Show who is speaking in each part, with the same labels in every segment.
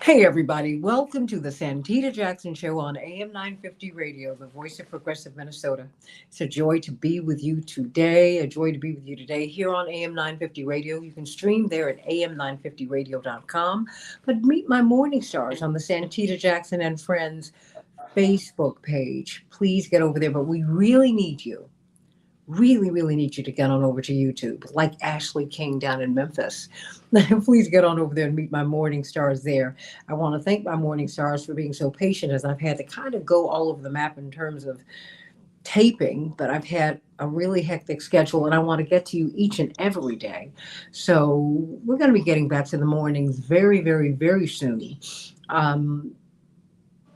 Speaker 1: Hey, everybody. Welcome to the Santita Jackson Show on AM 950 Radio, the voice of progressive Minnesota. It's a joy to be with you today. A joy to be with you today here on AM 950 Radio. You can stream there at am950radio.com. But meet my morning stars on the Santita Jackson and Friends Facebook page. Please get over there. But we really need you. Really need you to get on over to YouTube, like Ashley King down in Memphis. Please get on over there and meet my morning stars there. I want to thank my morning stars for being so patient as I've had to kind of go all over the map in terms of taping, but I've had a really hectic schedule and I want to get to you each and every day. So we're going to be getting back to the mornings very soon. Um,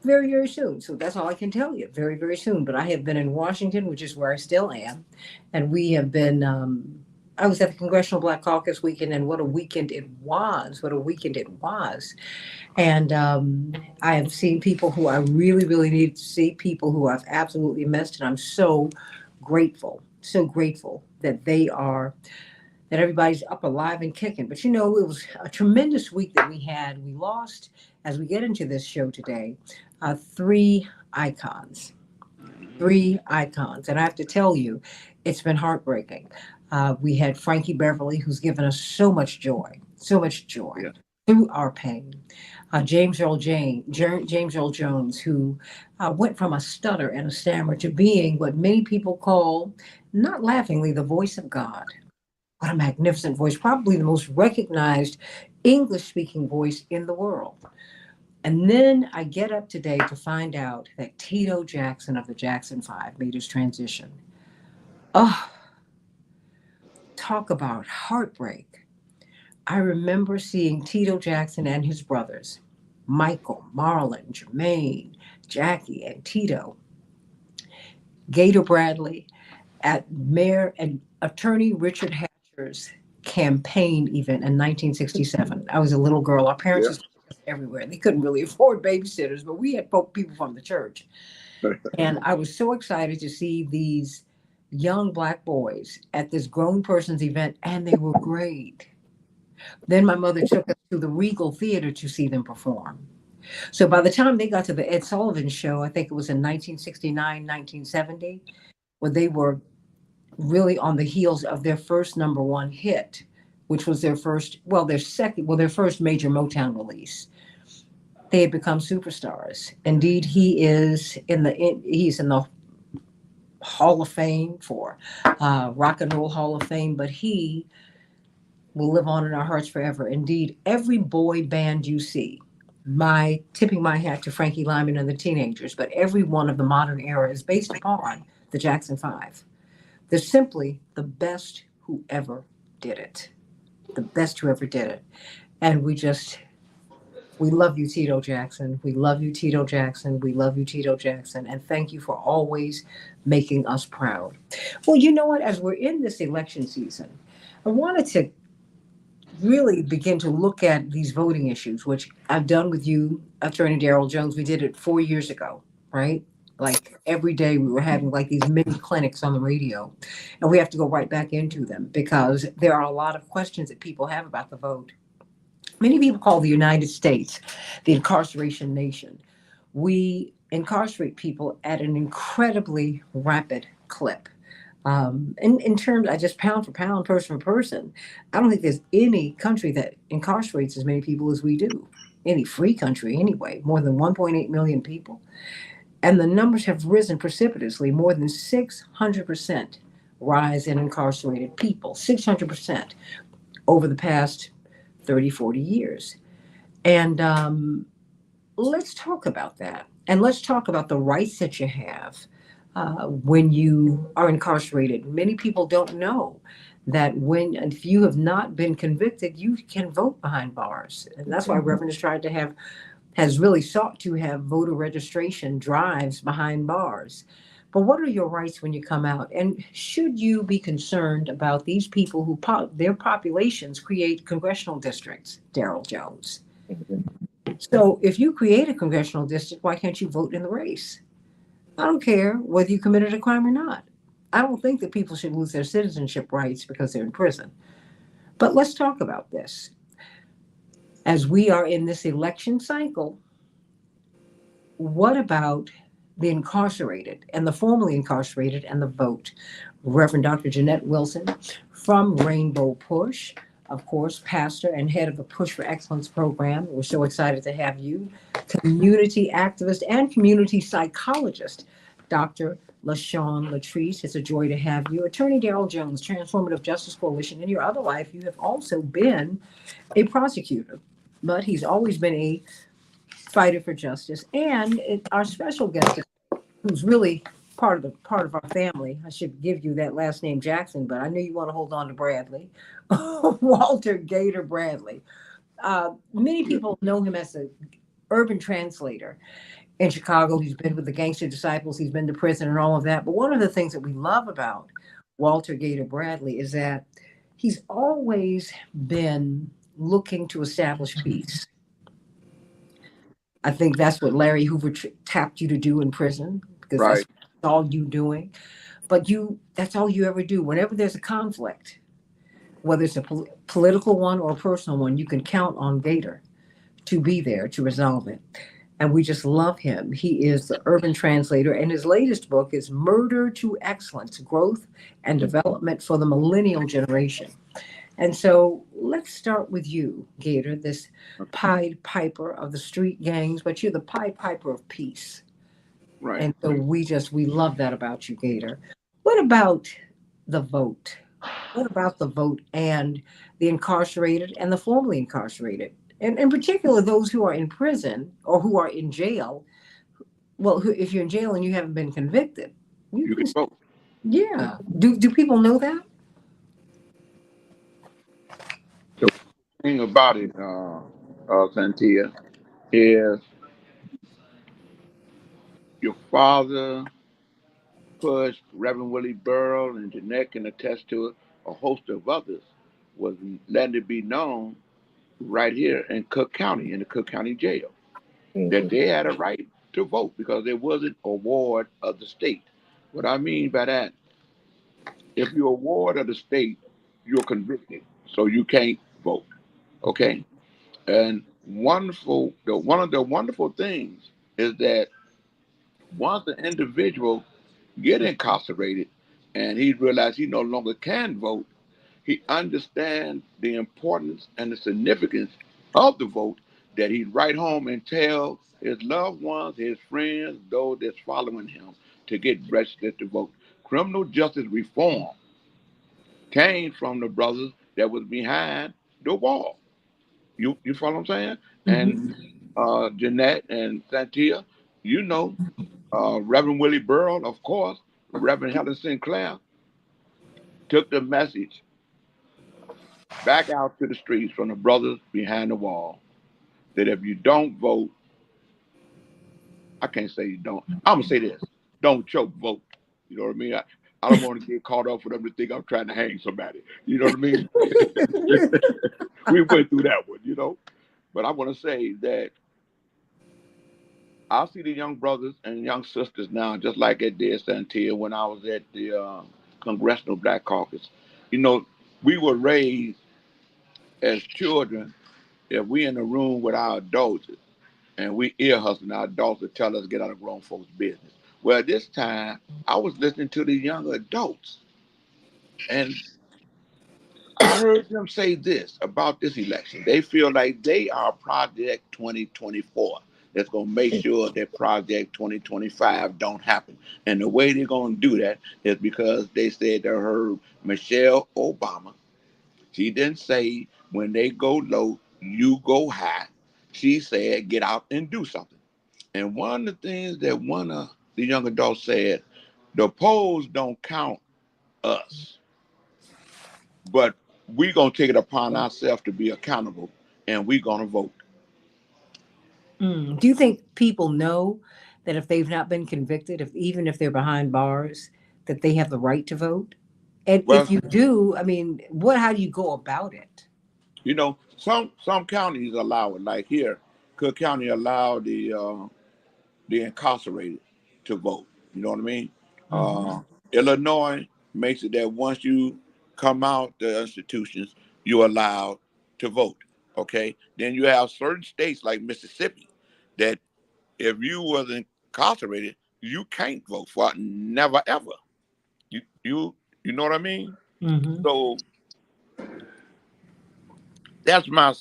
Speaker 1: very soon. So that's all I can tell you. Very soon. But I have been in Washington, which is where I still am, and we have been. I was at the Congressional Black Caucus weekend, and what a weekend it was! What a weekend it was! And I have seen people who I really need to see. People who I've absolutely missed, and I'm so grateful that they are. That everybody's up alive and kicking. But it was a tremendous week that we had. We lost, as we get into this show today, three icons. Three icons. And I have to tell you, it's been heartbreaking. We had Frankie Beverly, who's given us so much joy
Speaker 2: Yeah.
Speaker 1: through our pain. James Earl Jones, who went from a stutter and a stammer to being what many people call, not laughingly, the voice of God. What a magnificent voice, probably the most recognized English speaking voice in the world. And then I get up today to find out that Tito Jackson of the Jackson Five made his transition. Oh, talk about heartbreak. I remember seeing Tito Jackson and his brothers, Michael, Marlon, Jermaine, Jackie, and Tito, Gator Bradley, at Mayor and Attorney Richard Hatcher's campaign event in 1967. I was a little girl. Our parents
Speaker 2: Yeah.
Speaker 1: used to take us everywhere. They couldn't really afford babysitters, but we had people from the church. And I was so excited to see these young Black boys at this grown person's event, and they were great. Then my mother took us to the Regal Theater to see them perform. So by the time they got to the Ed Sullivan Show, I think it was in 1969, 1970, where they were really on the heels of their first number one hit, which was their first major Motown release. They had become superstars. Indeed, he's in the Hall of Fame for Rock and Roll Hall of Fame, but he will live on in our hearts forever. Indeed, every boy band you see, my tipping my hat to Frankie Lyman and the Teenagers, but every one of the modern era is based upon the Jackson Five. They're simply the best who ever did it. The best who ever did it. And we love you, Tito Jackson. We love you, Tito Jackson. We love you, Tito Jackson. And thank you for always making us proud. Well, you know what? As we're in this election season, I wanted to really begin to look at these voting issues, which I've done with you, Attorney Darrell Jones. We did it 4 years ago, right? Like every day we were having like these mini clinics on the radio, and we have to go right back into them because there are a lot of questions that people have about the vote. Many people call the United States the incarceration nation. We incarcerate people at an incredibly rapid clip. In terms, I just pound for pound, person for person, I don't think there's any country that incarcerates as many people as we do. Any free country, anyway, more than 1.8 million people. And the numbers have risen precipitously, more than 600% rise in incarcerated people, 600% over the past 30, 40 years. And let's talk about that. And let's talk about the rights that you have when you are incarcerated. Many people don't know that if you have not been convicted, you can vote behind bars. And that's why Reverend has really sought to have voter registration drives behind bars. But what are your rights when you come out? And should you be concerned about these people who their populations create congressional districts, Darrell Jones? So if you create a congressional district, why can't you vote in the race? I don't care whether you committed a crime or not. I don't think that people should lose their citizenship rights because they're in prison. But let's talk about this. As we are in this election cycle, what about the incarcerated and the formerly incarcerated and the vote? Reverend Dr. Jeanette Wilson from Rainbow Push, of course, pastor and head of the Push for Excellence program. We're so excited to have you, community activist and community psychologist, Dr. LaShawn Latrice. It's a joy to have you. Attorney Darrell Jones, Transformative Justice Coalition. In your other life, you have also been a prosecutor, but he's always been a fighter for justice. And our special guest, who's really part of our family. I should give you that last name Jackson, but I know you want to hold on to Bradley. Walter Gator Bradley. Many people know him as an urban translator in Chicago. He's been with the Gangster Disciples. He's been to prison and all of that. But one of the things that we love about Walter Gator Bradley is that he's always been looking to establish peace. I think that's what Larry Hoover tapped you to do in prison because that's
Speaker 2: Right.
Speaker 1: all you doing. But that's all you ever do. Whenever there's a conflict, whether it's a political one or a personal one, you can count on Gator to be there to resolve it. And we just love him. He is the urban translator, and his latest book is Murder to Excellence: Growth and Development for the Millennial Generation. And so let's start with you, Gator, this Pied Piper of the street gangs, but you're the Pied Piper of peace.
Speaker 2: Right.
Speaker 1: And so we love that about you, Gator. What about the vote? What about the vote and the incarcerated and the formerly incarcerated? And in particular, those who are in prison or who are in jail. Well, if you're in jail and you haven't been convicted, you
Speaker 2: You
Speaker 1: can,
Speaker 2: can vote.
Speaker 1: yeah. Do people know that?
Speaker 2: The thing about it, Santita, is your father pushed Reverend Willie Burrell, and Jeanette can attest to it, a host of others, was letting it be known right here in Cook County, in the Cook County Jail, that they had a right to vote because it wasn't a ward of the state. What I mean by that, if you're a ward of the state, you're convicted, so you can't vote. Okay? And one of the wonderful things is that once the individual get incarcerated and he realizes he no longer can vote, he understands the importance and the significance of the vote, that he'd write home and tell his loved ones, his friends, those that's following him, to get registered to vote. Criminal justice reform came from the brothers that was behind the wall. You follow what I'm saying? And
Speaker 1: Hmm.
Speaker 2: Jeanette and Santia, you know, Reverend Willie Burrell, of course, Reverend Helen Sinclair took the message back out to the streets from the brothers behind the wall that if you don't vote, I can't say you don't. I'm gonna say this: don't choke, vote. You know what I mean? I don't want to get caught up for them to think I'm trying to hang somebody. You know what I mean? We went through that one, But I want to say that I see the young brothers and young sisters now, just like it did Santia when I was at the Congressional Black Caucus. You know, we were raised as children. If we in a room with our adults and we ear hustling, our adults would tell us to get out of grown folks' business. Well, this time I was listening to the young adults, and I heard them say this about this election. They feel like they are Project 2024. That's going to make sure that Project 2025 don't happen. And the way they're going to do that is because they said they heard Michelle Obama. She didn't say when they go low, you go high. She said get out and do something. And one of the things that one of the young adults said, the polls don't count us, but we're going to take it upon ourselves to be accountable, and we're going to vote.
Speaker 1: Do you think people know that if they've not been convicted, if even if they're behind bars, that they have the right to vote? And if
Speaker 2: Well,
Speaker 1: you do, I mean, how do you go about it?
Speaker 2: some counties allow it. Like here, Cook County allowed the incarcerated to vote. You know what I mean?
Speaker 1: Hmm.
Speaker 2: Uh, Illinois makes it that once you come out the institutions, you're allowed to vote. Okay, then you have certain states like Mississippi that if you was incarcerated, you can't vote for it, never ever. You know what I mean?
Speaker 1: Hmm.
Speaker 2: So that's my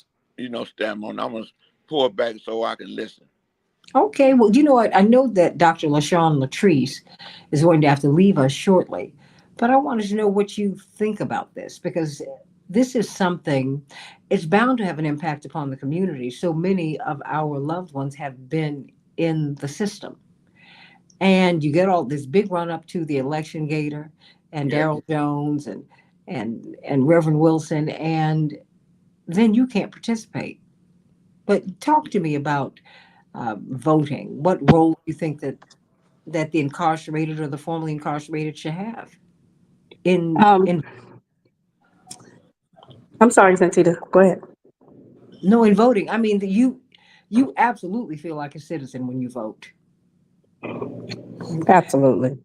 Speaker 2: standpoint. I'm gonna pull it back so I can listen.
Speaker 1: Okay, well, you know what? I know that Dr. LaShawn Latrice is going to have to leave us shortly, but I wanted to know what you think about this because this is something, it's bound to have an impact upon the community. So many of our loved ones have been in the system. And you get all this big run up to the election gator and
Speaker 2: Yes.
Speaker 1: Daryl Jones and Reverend Wilson, and then you can't participate. But talk to me about voting. What role do you think that the incarcerated or the formerly incarcerated should have in
Speaker 3: Um, I'm sorry, Santita. Go ahead.
Speaker 1: no in voting? I mean, you absolutely feel like a citizen when you vote.
Speaker 3: Absolutely.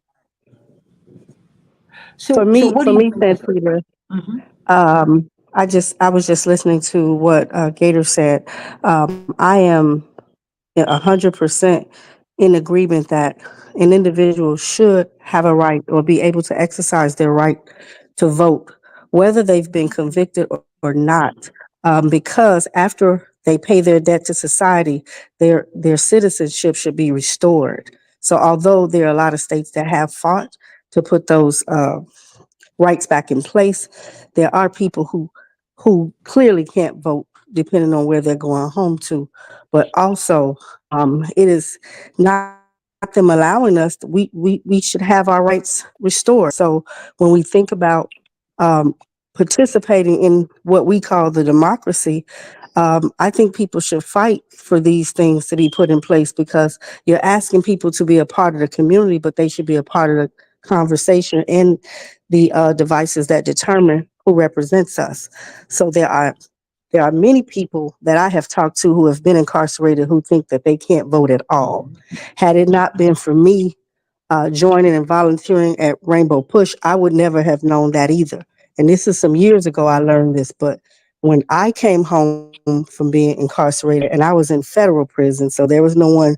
Speaker 1: So what do
Speaker 3: For
Speaker 1: you
Speaker 3: me,
Speaker 1: think is?
Speaker 3: Santita,
Speaker 1: Hmm.
Speaker 3: I was just listening to what Gator said. I am 100% in agreement that an individual should have a right or be able to exercise their right to vote, whether they've been convicted or not, because after they pay their debt to society, their citizenship should be restored. So, although there are a lot of states that have fought to put those rights back in place, there are people who clearly can't vote depending on where they're going home to. But also, it is not them allowing us. We should have our rights restored. So when we think about um, participating in what we call the democracy, I think people should fight for these things to be put in place because you're asking people to be a part of the community, but they should be a part of the conversation and the devices that determine who represents us. So there are many people that I have talked to who have been incarcerated who think that they can't vote at all. Had it not been for me joining and volunteering at Rainbow Push, I would never have known that either. And this is some years ago I learned this, but when I came home from being incarcerated, and I was in federal prison, so there was no one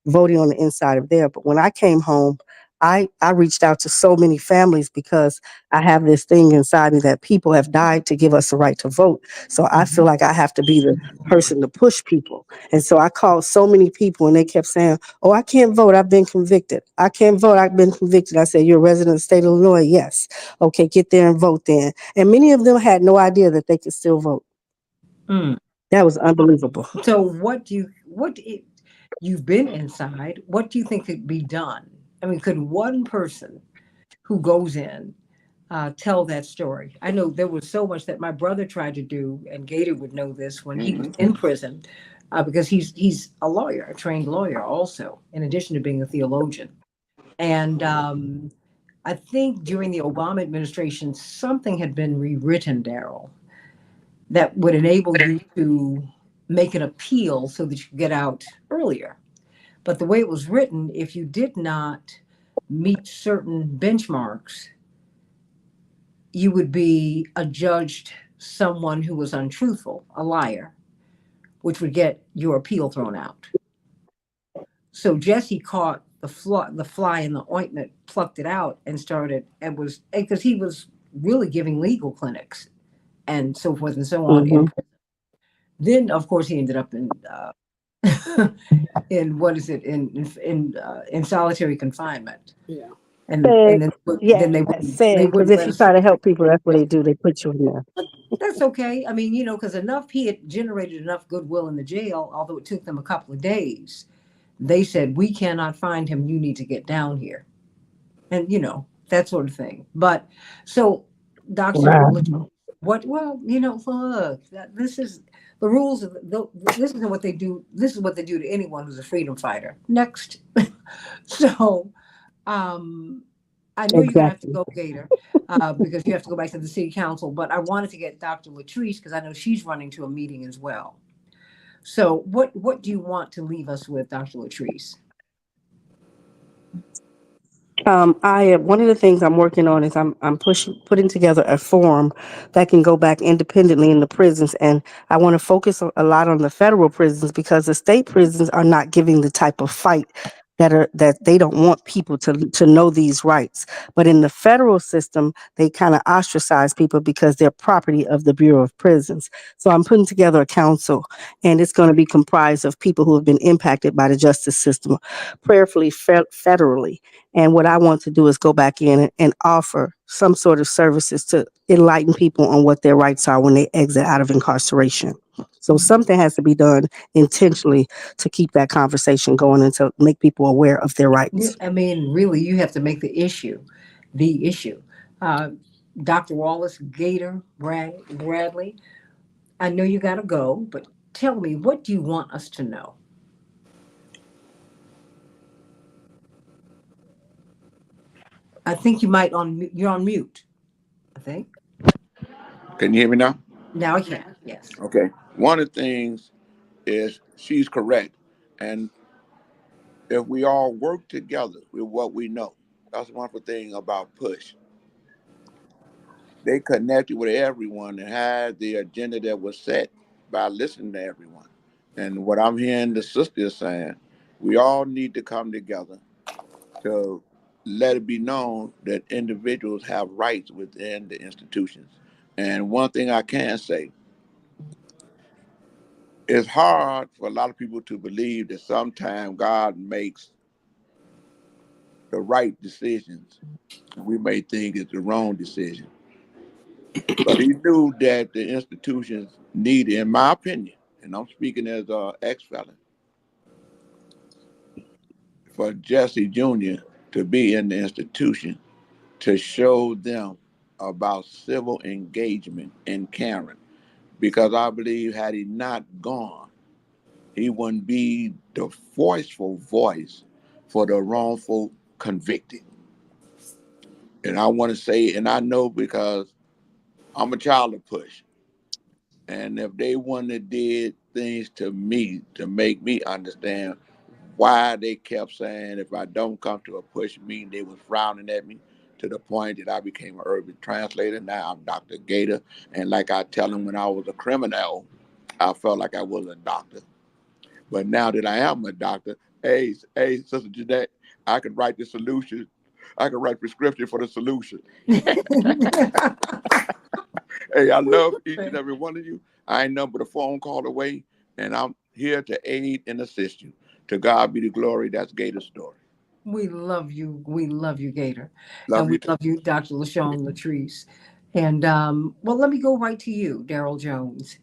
Speaker 3: voting on the inside of there. But when I came home, I reached out to so many families because I have this thing inside me that people have died to give us the right to vote. So I feel
Speaker 1: Mhm.
Speaker 3: like I have to be the person to push people. And so I called so many people and they kept saying, "Oh, I can't vote. I've been convicted. I can't vote. I've been convicted." I said, "You're a resident of the state of Illinois?" "Yes." "Okay, get there and vote then." And many of them had no idea that they could still vote.
Speaker 1: Mm.
Speaker 3: That was unbelievable.
Speaker 1: So you've been inside? What do you think could be done? I mean, could one person who goes in tell that story? I know there was so much that my brother tried to do, and Gator would know this when he was
Speaker 2: Hmm.
Speaker 1: in prison, because he's a lawyer, a trained lawyer, also in addition to being a theologian. And I think during the Obama administration, something had been rewritten, Daryl, that would enable you to make an appeal so that you could get out earlier. But the way it was written, if you did not meet certain benchmarks, you would be adjudged someone who was untruthful, a liar, which would get your appeal thrown out. So Jesse caught the fly in the ointment, plucked it out, and started and was because he was really giving legal clinics and so forth and so on.
Speaker 3: Hmm.
Speaker 1: And then, of course, he ended up in what is it in solitary confinement.
Speaker 3: Yeah.
Speaker 1: And
Speaker 3: Said,
Speaker 1: then
Speaker 3: yes,
Speaker 1: they
Speaker 3: said, because
Speaker 1: wouldn't
Speaker 3: if
Speaker 1: let
Speaker 3: you
Speaker 1: us.
Speaker 3: try to help people, that's what they do. They put you in there.
Speaker 1: That's okay. I mean, because enough he had generated enough goodwill in the jail, although it took them a couple of days. They said, "We cannot find him. You need to get down here," and that sort of thing. But so, Doctor,
Speaker 3: Wow.
Speaker 1: what? Well, look, this is the rules. This is what they do. This is what they do to anyone who's a freedom fighter. Next, so um, I know you're gonna have to
Speaker 3: Exactly.
Speaker 1: go, Gator, because you have to go back to the city council. But I wanted to get Dr. Latrice because I know she's running to a meeting as well. So what do you want to leave us with, Dr. Latrice?
Speaker 3: I one of the things I'm working on is I'm putting together a form that can go back independently in the prisons, and I want to focus a lot on the federal prisons because the state prisons are not giving the type of fight that they don't want people to know these rights. But in the federal system, they kind of ostracize people because they're property of the Bureau of Prisons. So I'm putting together a council, and it's going to be comprised of people who have been impacted by the justice system, prayerfully federally. And what I want to do is go back in and offer some sort of services to enlighten people on what their rights are when they exit out of incarceration. So something has to be done intentionally to keep that conversation going and to make people aware of their
Speaker 1: Yeah,
Speaker 3: rights.
Speaker 1: I mean, really, you have to make the issue. Uh, Dr. Wallace Gator Bradley, I know you got to go, but tell me, what do you want us to know? I think you're on mute. I think
Speaker 2: Can you hear me now?
Speaker 1: now I can. Yes.
Speaker 2: Okay. One of the things is she's correct. And if we all work together with what we know, that's one wonderful thing about Push. They connected with everyone and had the agenda that was set by listening to everyone. And what I'm hearing the sisters saying, we all need to come together to let it be known that individuals have rights within the institutions. And one thing I can say, it's hard for a lot of people to believe that sometimes God makes the right decisions. We may think it's the wrong decision. But he knew that the institutions needed, in my opinion, and I'm speaking as an ex-felon, for Jesse Jr. to be in the institution to show them about civil engagement and caring. Because I believe had he not gone, he wouldn't be the forceful voice for the wrongful convicted. And I want to say, and I know because I'm a child of Push. And if they wouldn't have did things to me to make me understand why they kept saying if I don't come to a Push meeting, they was frowning at me to the point that I became an urban translator. Now I'm Dr. Gator. And like I tell them when I was a criminal, I felt like I was a doctor. But now that I am a doctor, hey, Sister Jeanette, I can write the solution. I can write prescription for the solution. Hey, I love each and every one of you. I ain't nothing but a phone call away, and I'm here to aid and assist you. To God be the glory. That's Gator's story.
Speaker 1: We love you. We love you, Gator. And
Speaker 2: Love
Speaker 1: we
Speaker 2: you too.
Speaker 1: love you, Dr. LaShawn Latrice. And well, let me go right to you, Daryl Jones.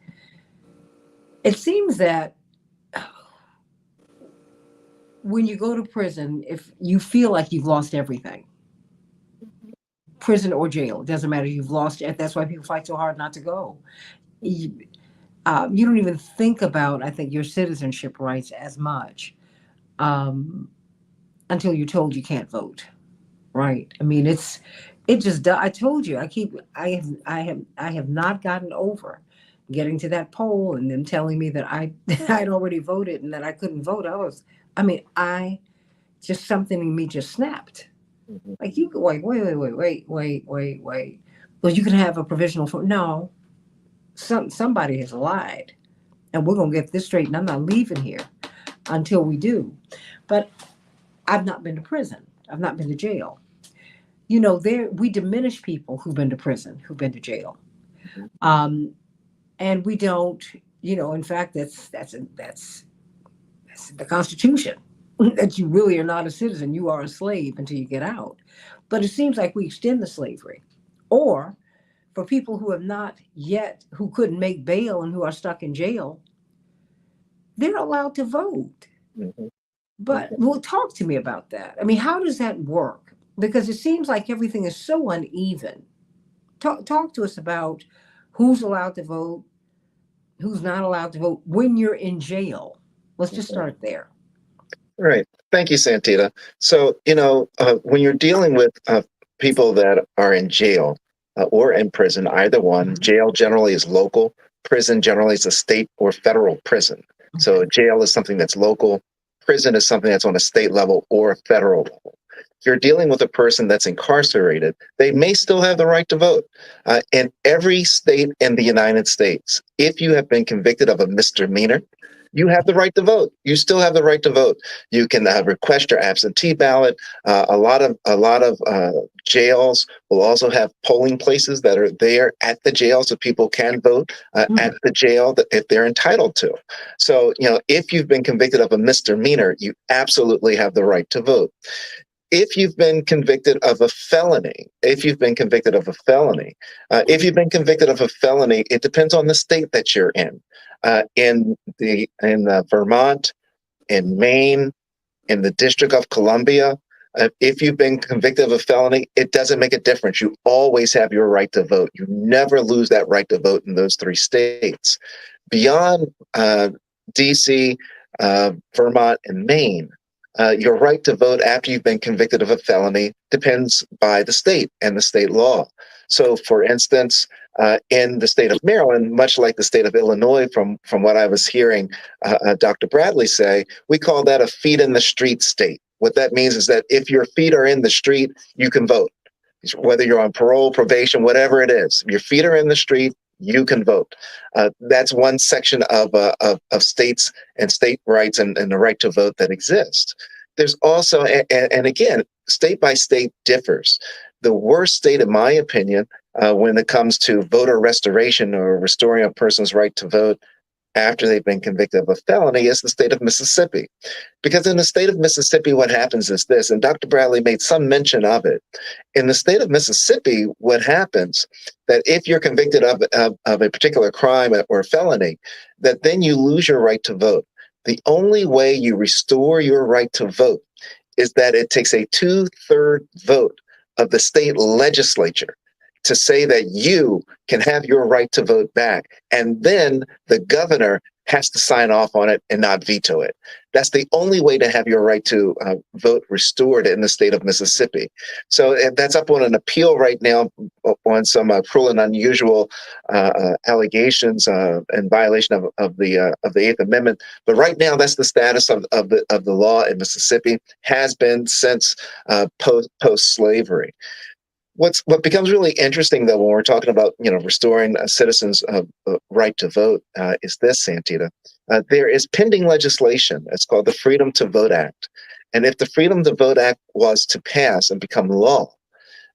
Speaker 1: It seems that when you go to prison, if you feel like you've lost everything, prison or jail, it doesn't matter. You've lost it. That's why people fight so hard not to go. You, you don't even think about, I think, your citizenship rights as much um, until you're told you can't vote. Right. I mean, it just, I told you, I have not gotten over getting to that poll and them telling me that I'd already voted and that I couldn't vote. I mean, just something in me just snapped.
Speaker 4: Mhm.
Speaker 1: Like you could wait. Well, you can have a provisional vote. No, somebody has lied and we're going to get this straight. And I'm not leaving here until we do. But I've not been to prison. I've not been to jail. There we diminish people who've been to prison, who've been to jail,
Speaker 4: Mhm.
Speaker 1: um, and we don't. In fact, that's the Constitution. That you really are not a citizen; you are a slave until you get out. But it seems like we extend the slavery, or for people who have not yet, who couldn't make bail and who are stuck in jail, they're allowed to vote.
Speaker 4: Mhm.
Speaker 1: But
Speaker 4: Okay.
Speaker 1: well, talk to me about that. I mean, how does that work? Because it seems like everything is so uneven. Talk to us about who's allowed to vote, who's not allowed to vote when you're in jail. Let's just
Speaker 4: Okay.
Speaker 1: start there.
Speaker 4: Right. Thank you, Santita. So, when you're dealing with people that are in jail or in prison, either one,
Speaker 1: Mhm.
Speaker 4: jail generally is local, prison generally is a state or federal prison.
Speaker 1: Okay.
Speaker 4: So, jail is something that's local, prison is something that's on a state level or a federal level. you're dealing with a person that's incarcerated, they may still have the right to vote. In every state in the United States, if you have been convicted of a misdemeanor, you have the right to vote. You still have the right to vote. You can request your absentee ballot. A lot of jails will also have polling places that are there at the jail, so people can vote at the jail if they're entitled to. So, if you've been convicted of a misdemeanor, you absolutely have the right to vote. If you've been convicted of a felony, if you've been convicted of a felony, it depends on the state that you're in. In Vermont, in Maine, in the District of Columbia, if you've been convicted of a felony, it doesn't make a difference. You always have your right to vote. You never lose that right to vote in those three states. Beyond DC, Vermont, and Maine, your right to vote after you've been convicted of a felony depends by the state and the state law. So, for instance, in the state of Maryland, much like the state of Illinois, from what I was hearing Dr. Bradley say, we call that a feet in the street state. What that means is that if your feet are in the street, you can vote. Whether you're on parole, probation, whatever it is, your feet are in the street, you can vote. That's one section of states and state rights and the right to vote that exists. There's also, and again, state by state differs. The worst state, in my opinion, when it comes to voter restoration or restoring a person's right to vote after they've been convicted of a felony, is the state of Mississippi. Because in the state of Mississippi, what happens is this, and Dr. Bradley made some mention of it. In the state of Mississippi, what happens that if you're convicted of a particular crime or felony, that then you lose your right to vote. The only way you restore your right to vote is that it takes a 2/3 vote of the state legislature to say that you can have your right to vote back. And then the governor has to sign off on it and not veto it. That's the only way to have your right to vote restored in the state of Mississippi. So that's up on an appeal right now on some cruel and unusual allegations in violation of the Eighth Amendment. But right now, that's the status of the law in Mississippi, has been since post slavery. What becomes really interesting, though, when we're talking about restoring citizens' right to vote, is this, Santita. There is pending legislation. It's called the Freedom to Vote Act, and if the Freedom to Vote Act was to pass and become law,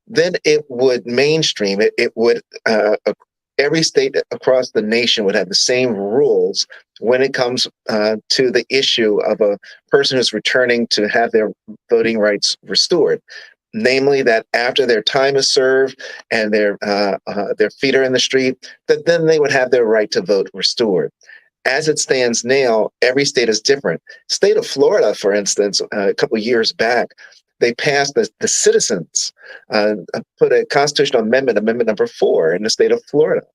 Speaker 4: then it would mainstream it. It would every state across the nation would have the same rules when it comes to the issue of a person who's returning to have their voting rights restored. Namely, that after their time is served and their feet are in the street, that then they would have their right to vote restored. As it stands now, every state is different. State of Florida, for instance, a couple of years back, they passed the citizens, put a constitutional amendment, Amendment number 4, in the state of Florida.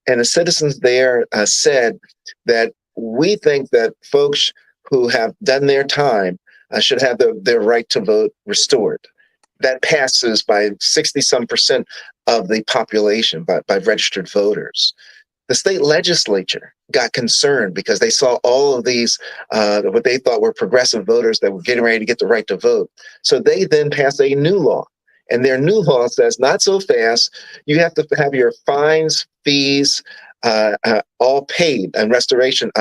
Speaker 4: And the citizens there said that we think that folks who have done their time should have their right to vote restored. That passes by 60-some% of the population, by registered voters. The state legislature got concerned because they saw all of these, what they thought were progressive voters that were getting ready to get the right to vote. So they then passed a new law. And their new law says, not so fast, you have to have your fines, fees, all paid, and restitution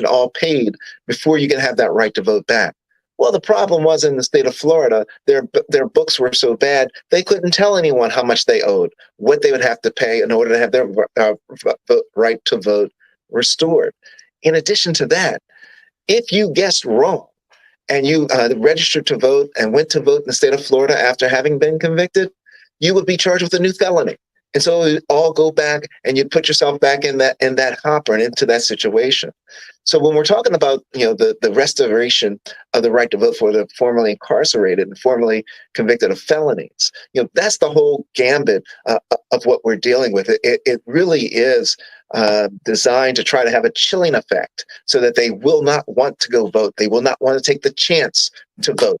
Speaker 4: all paid before you can have that right to vote back. Well, the problem was in the state of Florida, their books were so bad, they couldn't tell anyone how much they owed, what they would have to pay in order to have their right to vote restored. In addition to that, if you guessed wrong and you registered to vote and went to vote in the state of Florida after having been convicted, you would be charged with a new felony. And so it all go back and you put yourself back in that hopper and into that situation. So when we're talking about the restoration of the right to vote for the formerly incarcerated and formerly convicted of felonies, that's the whole gambit of what we're dealing with. It really is designed to try to have a chilling effect so that they will not want to go vote. They will not want to take the chance to vote.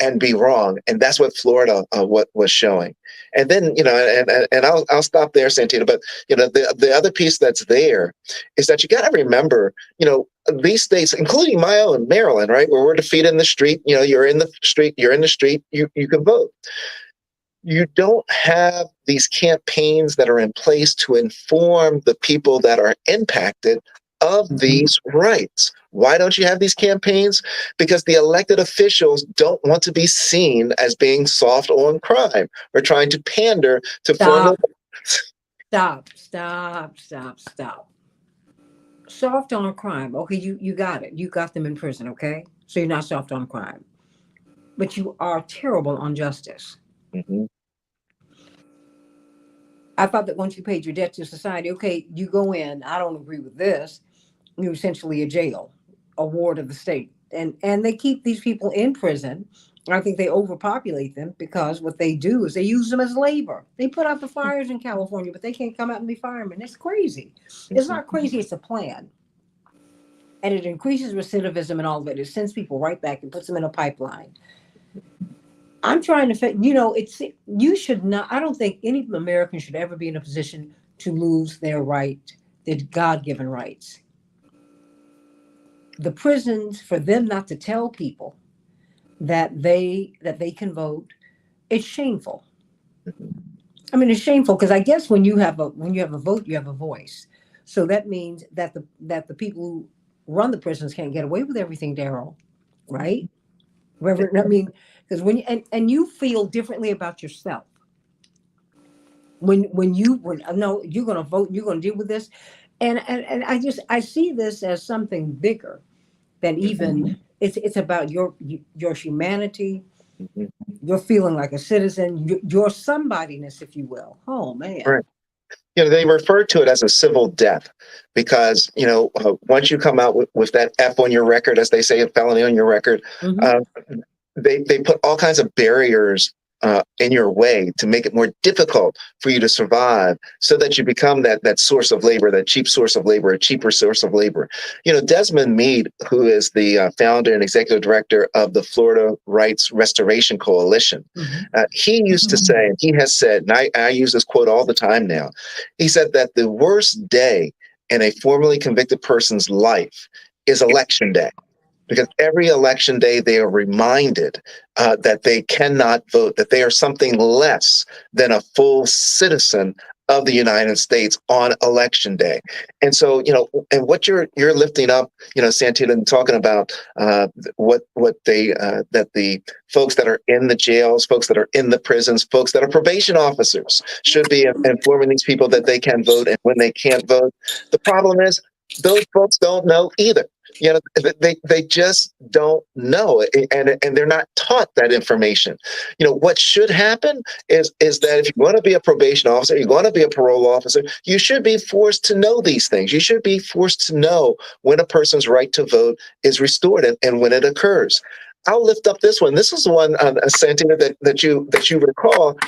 Speaker 4: and be wrong. And that's what Florida what was showing. And then, and I'll stop there, Santita. But, the other piece that's there is that you got to remember, these states, including my own Maryland, right, where we're defeated in the street, you're in the street, you can vote. You don't have these campaigns that are in place to inform the people that are impacted of these rights. Why don't you have these campaigns? Because the elected officials don't want to be seen as being soft on crime or trying to pander to
Speaker 1: Stop.
Speaker 4: former.
Speaker 1: Stop. Soft on crime. Okay, you got it. You got them in prison, okay? So you're not soft on crime. But you are terrible on justice.
Speaker 4: Mm-hmm.
Speaker 1: I thought that once you paid your debt to society, okay, you go in, I don't agree with this, you're essentially a jail, a ward of the state. And they keep these people in prison. I think they overpopulate them because what they do is they use them as labor. They put out the fires in California, but they can't come out and be firemen. It's crazy. It's not crazy, it's a plan. And it increases recidivism and all of it. It sends people right back and puts them in a pipeline. I'm trying to, you should not, I don't think any American should ever be in a position to lose their right, their God-given rights. The prisons, for them not to tell people that they can vote, it's shameful. I mean, it's shameful because I guess when you have a vote, you have a voice. So that means that the people who run the prisons can't get away with everything, Daryl, right? Reverend, I mean, because when you feel differently about yourself, when no, you're going to vote, you're going to deal with this, and I see this as something bigger than even it's about your humanity, your feeling like a citizen, your somebodyness, if you will. Oh man.
Speaker 4: Right. They refer to it as a civil death because, once you come out with that F on your record, as they say, a felony on your record, they put all kinds of barriers in your way to make it more difficult for you to survive so that you become that source of labor, that cheap source of labor, a cheaper source of labor. Desmond Meade, who is the founder and executive director of the Florida Rights Restoration Coalition, he used to say, and he has said, and I use this quote all the time now, he said that the worst day in a formerly convicted person's life is election day. Because every election day, they are reminded that they cannot vote, that they are something less than a full citizen of the United States on election day. And so, and what you're lifting up, Santita, and talking about what they that the folks that are in the jails, folks that are in the prisons, folks that are probation officers should be informing these people that they can vote and when they can't vote. The problem is those folks don't know either. They just don't know, and they're not taught that information. What should happen is that if you want to be a probation officer, you're going to be a parole officer, you should be forced to know these things. You should be forced to know when a person's right to vote is restored and when it occurs. I'll lift up this one. This is the one, Santita, that you recall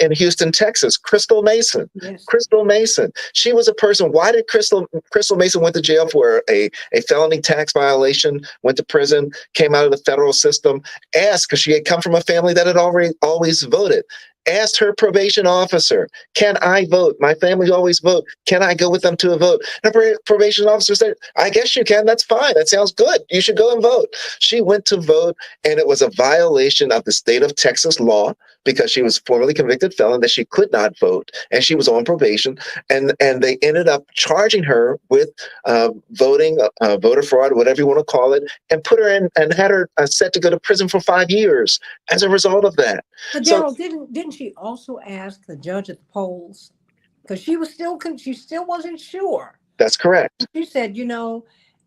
Speaker 4: in Houston, Texas. Crystal Mason.
Speaker 1: Yes.
Speaker 4: Crystal Mason. She was a person. Why did Crystal Mason went to jail for a felony tax violation? Went to prison. Came out of the federal system. Asked because she had come from a family that had always voted. Asked her probation officer, "Can I vote? My family always vote. Can I go with them to a vote?" And her probation officer said, "I guess you can. That's fine. That sounds good. You should go and vote." She went to vote, and it was a violation of the state of Texas law because she was formerly convicted felon that she could not vote, and she was on probation. And they ended up charging her with voting, voter fraud, whatever you want to call it, and put her in and had her set to go to prison for 5 years as a result of that.
Speaker 1: But Daryl, didn't she also ask the judge at the polls? Because she still wasn't sure.
Speaker 4: That's correct.
Speaker 1: She said, and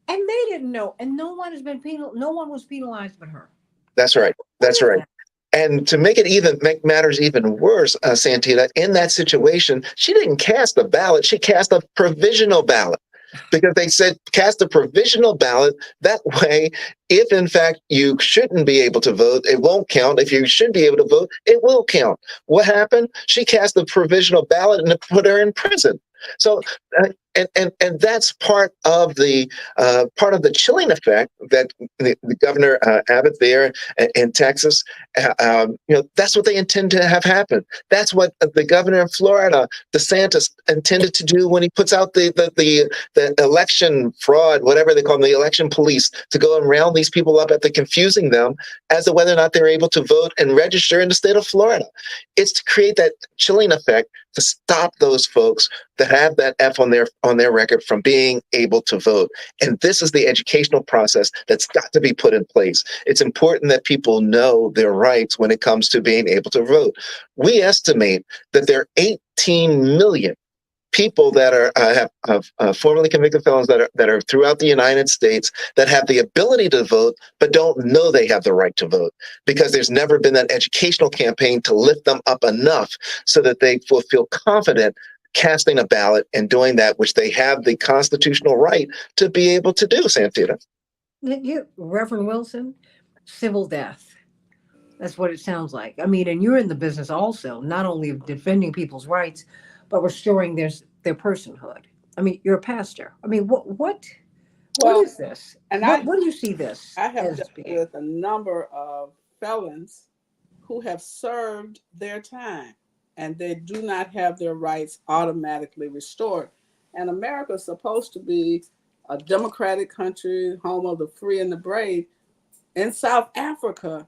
Speaker 1: they didn't know, and no one was penalized but her.
Speaker 4: That's right. That's right. And to make matters even worse, Santita, in that situation, she didn't cast a ballot. She cast a provisional ballot because they said cast a provisional ballot. That way, if in fact you shouldn't be able to vote, it won't count. If you should be able to vote, it will count. What happened? She cast a provisional ballot and it put her in prison. So, and that's part of the chilling effect that the governor Abbott there in Texas, that's what they intend to have happen. That's what the governor in Florida, DeSantis, intended to do when he puts out the election fraud, whatever they call them, the election police, to go and round these people up after confusing them as to whether or not they're able to vote and register in the state of Florida. It's to create that chilling effect to stop those folks that have that F on their record from being able to vote. And this is the educational process that's got to be put in place. It's important that people know their rights when it comes to being able to vote. We estimate that there are 18 million people that have formerly convicted felons that are throughout the United States that have the ability to vote but don't know they have the right to vote because there's never been that educational campaign to lift them up enough so that they will feel confident casting a ballot and doing that which they have the constitutional right to be able to do. Santita.
Speaker 1: Reverend Wilson, civil death. That's what it sounds like. I mean, and you're in the business also, not only of defending people's rights, but restoring their personhood. I mean, you're a pastor. I mean, what
Speaker 5: Well,
Speaker 1: is this?
Speaker 5: and
Speaker 1: What do you see this
Speaker 5: I have
Speaker 1: as
Speaker 5: dealt
Speaker 1: being?
Speaker 5: with a number of felons who have served their time and they do not have their rights automatically restored. And America is supposed to be a democratic country, home of the free and the brave. In South Africa,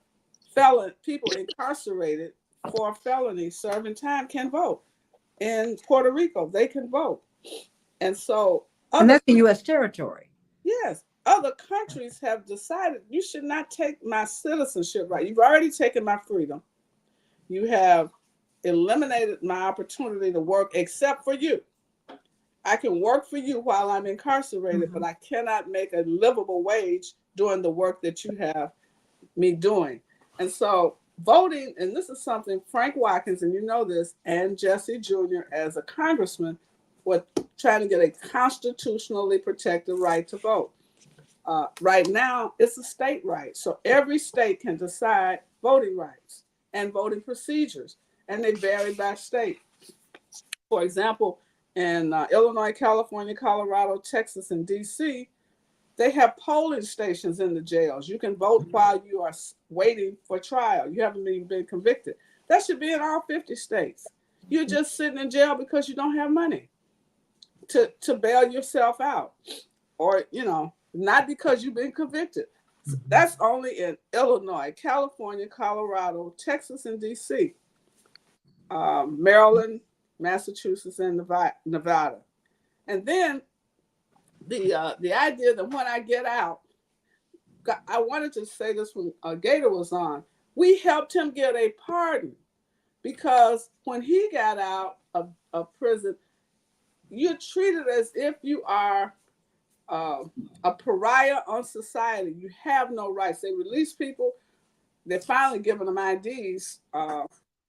Speaker 5: people incarcerated for felony serving time can vote. In Puerto Rico, they can vote. And so
Speaker 1: And that's the U.S. territory.
Speaker 5: yes, other countries have decided you should not take my citizenship right. You've already taken my freedom. You have eliminated my opportunity to work, except for you. I can work for you while I'm incarcerated, but I cannot make a livable wage doing the work that you have me doing. And so voting, and this is something Frank Watkins, and you know this, and Jesse Jr. as a congressman were trying to get a constitutionally protected right to vote. Right now, it's a state right. So every state can decide voting rights and voting procedures, and they vary by state. For example, in Illinois, California, Colorado, Texas, and DC, they have polling stations in the jails. You can vote while you are waiting for trial. You haven't even been convicted. That should be in all 50 states. You're just sitting in jail because you don't have money to bail yourself out, or not because you've been convicted. That's only in Illinois, California, Colorado, Texas, and DC, Maryland, Massachusetts, and Nevada. And then the idea that when I get out, I wanted to say this when Gator was on, we helped him get a pardon because when he got out of prison, you're treated as if you are a pariah on society. You have no rights. They release people. They're finally giving them IDs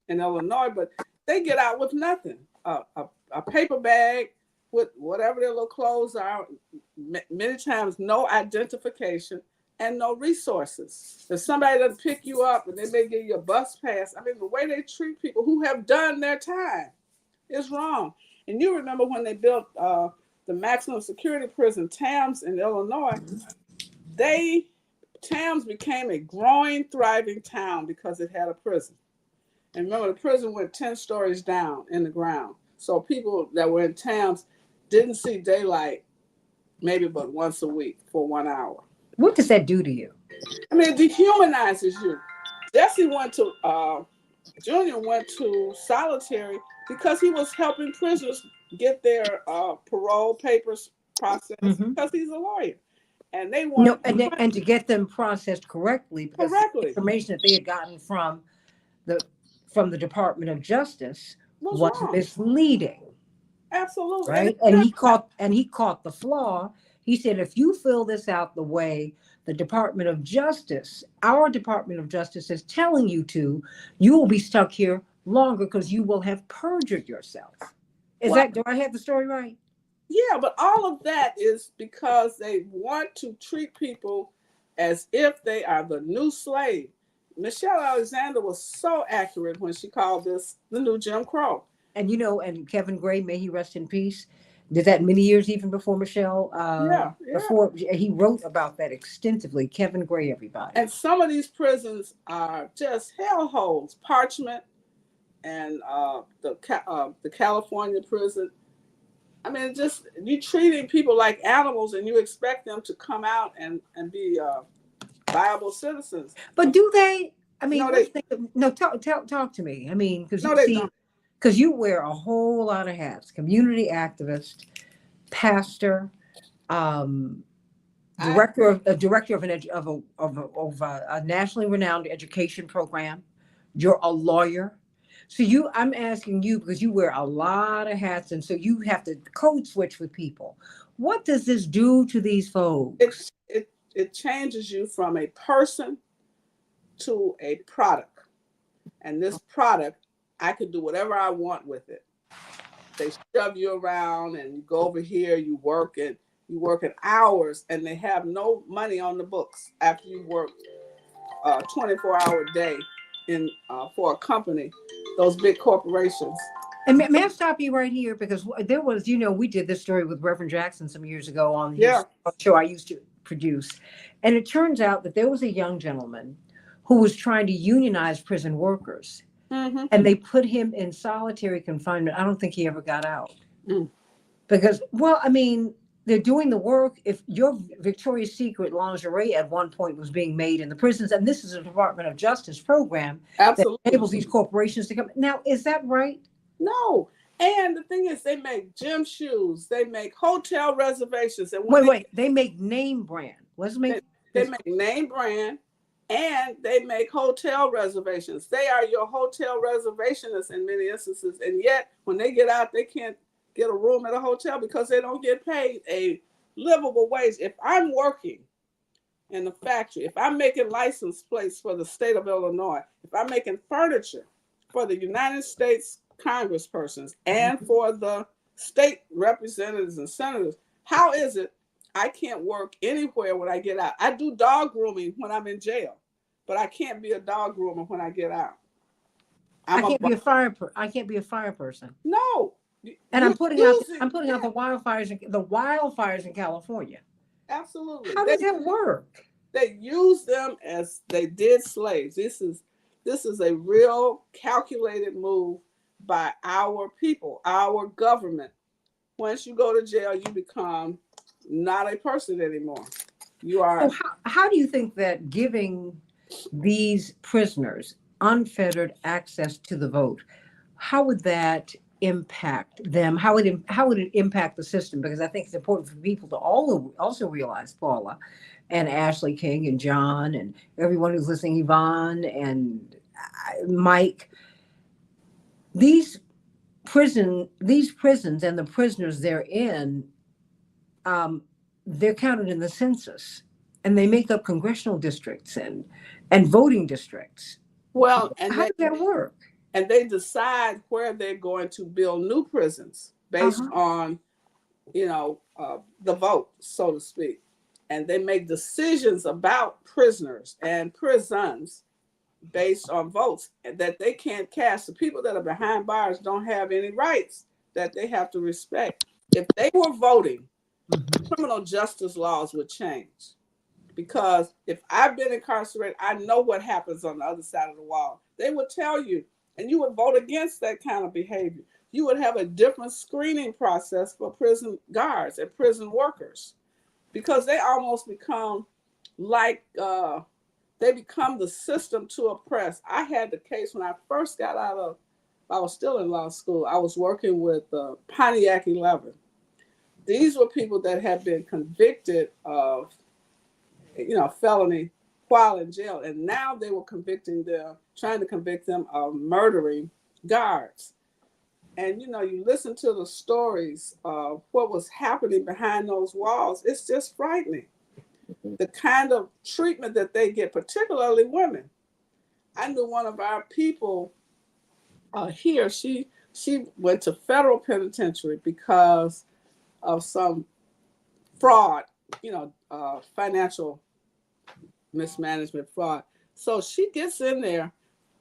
Speaker 5: in Illinois, but they get out with nothing. A paper bag with whatever their little clothes are, many times no identification and no resources. If somebody doesn't pick you up and they may give you a bus pass, I mean, the way they treat people who have done their time is wrong. And you remember when they built the maximum security prison, Tams, in Illinois, Tams became a growing, thriving town because it had a prison. And remember, the prison went 10 stories down in the ground. So people that were in Tams didn't see daylight maybe but once a week for 1 hour.
Speaker 1: What does that do to you?
Speaker 5: I mean, it dehumanizes you. Jesse Junior went to solitary because he was helping prisoners get their parole papers processed because he's a lawyer. And they wanted
Speaker 1: and to get them processed correctly, because the information that they had gotten from the Department of Justice was misleading.
Speaker 5: Absolutely.
Speaker 1: Right. And he caught the flaw. He said, if you fill this out the way the Department of Justice, our Department of Justice is telling you to, you will be stuck here longer because you will have perjured yourself. Do I have the story right?
Speaker 5: Yeah, but all of that is because they want to treat people as if they are the new slave. Michelle Alexander was so accurate when she called this the new Jim Crow.
Speaker 1: And and Kevin Gray, may he rest in peace, Did that many years even before Michelle.
Speaker 5: Yeah, yeah.
Speaker 1: Before he wrote about that extensively. Kevin Gray, everybody.
Speaker 5: And some of these prisons are just hellholes. Parchment and the California prison. I mean, just you treating people like animals, and you expect them to come out and be viable citizens.
Speaker 1: But do they? I mean,
Speaker 5: No,
Speaker 1: let's think no. Talk to me. I mean, because
Speaker 5: no,
Speaker 1: you
Speaker 5: they
Speaker 1: see,
Speaker 5: don't.
Speaker 1: because you wear a whole lot of hats: community activist, pastor, um, director of a nationally renowned education program. You're a lawyer. So I'm asking you because you wear a lot of hats, and so you have to code switch with people. What does this do to these folks?
Speaker 5: It changes you from a person to a product, and this product, I can do whatever I want with it. They shove you around, and you go over here. You work in hours, and they have no money on the books after you work a 24-hour day in for a company, those big corporations.
Speaker 1: And may I stop you right here because there was, we did this story with Reverend Jackson some years ago on
Speaker 5: Yeah.
Speaker 1: his show I used to produce, and it turns out that there was a young gentleman who was trying to unionize prison workers,
Speaker 5: Mm-hmm.
Speaker 1: and they put him in solitary confinement. I don't think he ever got out
Speaker 5: Mm.
Speaker 1: because, well, I mean, they're doing the work. If your Victoria's Secret lingerie at one point was being made in the prisons, and this is a Department of Justice program that
Speaker 5: Absolutely.
Speaker 1: enables these corporations to come. Now, is that right?
Speaker 5: No. And the thing is, they make gym shoes, they make hotel reservations, and
Speaker 1: wait, they make name brand. Let's make
Speaker 5: they make name brand, and they make hotel reservations. They are your hotel reservationists in many instances, and yet when they get out, they can't get a room at a hotel because they don't get paid a livable wage. If I'm working in the factory, if I'm making license plates for the state of Illinois, if I'm making furniture for the United States congresspersons and for the state representatives and senators, how is it I can't work anywhere when I get out? I do dog grooming when I'm in jail, but I can't be a dog groomer when I get out.
Speaker 1: I can't be a fire person.
Speaker 5: No.
Speaker 1: And I'm putting out the wildfires in California.
Speaker 5: Absolutely.
Speaker 1: How does that work?
Speaker 5: They use them as they did slaves. This is a real calculated move by our people, our government. Once you go to jail, you become not a person anymore. You are.
Speaker 1: So how do you think that giving these prisoners unfettered access to the vote, how would that impact them? How would it impact the system? Because I think it's important for people to also realize, Paula and Ashley King and John and everyone who's listening, Yvonne and Mike, these prisons and the prisoners they're in, they're counted in the census, and they make up congressional districts and voting districts.
Speaker 5: Well, and
Speaker 1: how does that work?
Speaker 5: And they decide where they're going to build new prisons based on, the vote, so to speak. And they make decisions about prisoners and prisons based on votes that they can't cast. The people that are behind bars don't have any rights that they have to respect. If they were voting, criminal justice laws would change. Because if I've been incarcerated, I know what happens on the other side of the wall. They would tell you, and you would vote against that kind of behavior. You would have a different screening process for prison guards and prison workers, because they almost become like they become the system to oppress. I had the case when I first got I was still in law school. I was working with Pontiac 11. These were people that had been convicted of, felony while in jail, and now they were trying to convict them of murdering guards. And you listen to the stories of what was happening behind those walls. It's just frightening. The kind of treatment that they get, particularly women. I knew one of our people here. She went to federal penitentiary because of some fraud, financial mismanagement, fraud. So she gets in there,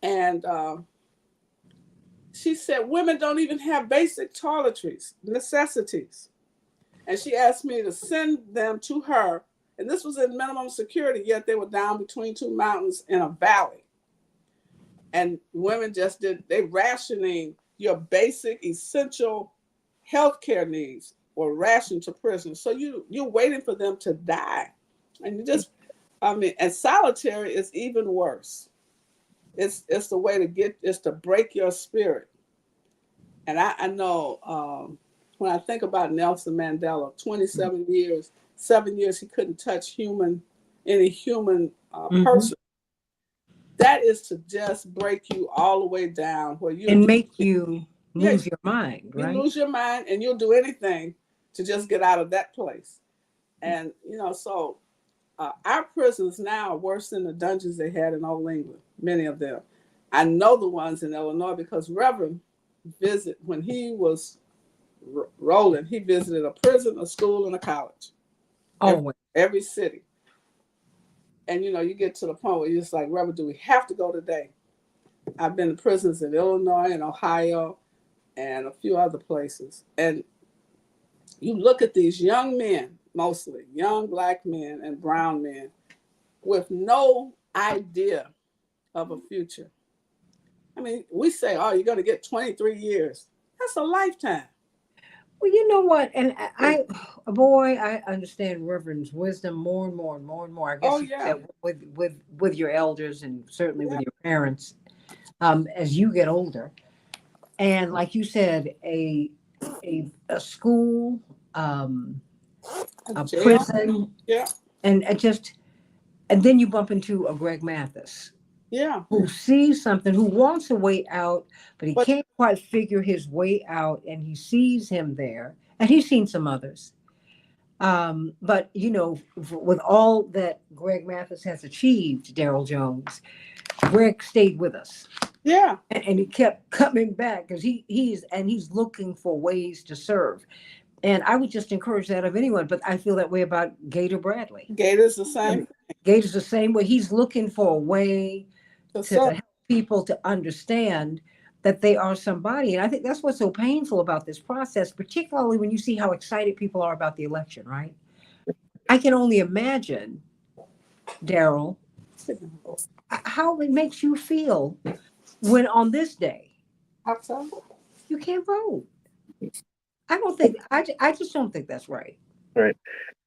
Speaker 5: and she said women don't even have basic toiletries, necessities. And she asked me to send them to her. And this was in minimum security, yet they were down between two mountains in a valley. And women just they rationing your basic, essential healthcare needs or rationed to prison. So you're waiting for them to die. And you just, I mean, and solitary is even worse. It's the way to get, it's to break your spirit. And I know when I think about Nelson Mandela, 27 years, 7 years, he couldn't touch any human person. That is to just break you all the way down where you
Speaker 1: and make you lose your mind,
Speaker 5: you
Speaker 1: right?
Speaker 5: lose your mind, and you'll do anything to just get out of that place. And so our prisons now are worse than the dungeons they had in Old England. Many of them. I know the ones in Illinois because Reverend when he was rolling, he visited a prison, a school, and a college. Every city. And you get to the point where you're just like, Reverend, do we have to go today? I've been to prisons in Illinois and Ohio and a few other places. And you look at these young men, mostly young Black men and brown men, with no idea of a future. I mean, we say, oh, you're going to get 23 years. That's a lifetime.
Speaker 1: Well, you know what? And I understand Reverend's wisdom more and more and more and more. I guess with your elders and certainly with your parents, as you get older. And like you said, a school, a prison, and then you bump into a Greg Mathis.
Speaker 5: Yeah.
Speaker 1: Who sees something, who wants a way out, but he can't quite figure his way out, and he sees him there, and he's seen some others. But with all that Greg Mathis has achieved, Daryl Jones, Greg stayed with us.
Speaker 5: Yeah.
Speaker 1: And he kept coming back because he's looking for ways to serve. And I would just encourage that of anyone, but I feel that way about Gator Bradley.
Speaker 5: Gator's the same.
Speaker 1: Gator's the same way. He's looking for a way to help people to understand that they are somebody. And I think that's what's so painful about this process, particularly when you see how excited people are about the election, right? I can only imagine, Daryl, how it makes you feel when on this day you can't vote. I just don't think that's right.
Speaker 4: Right.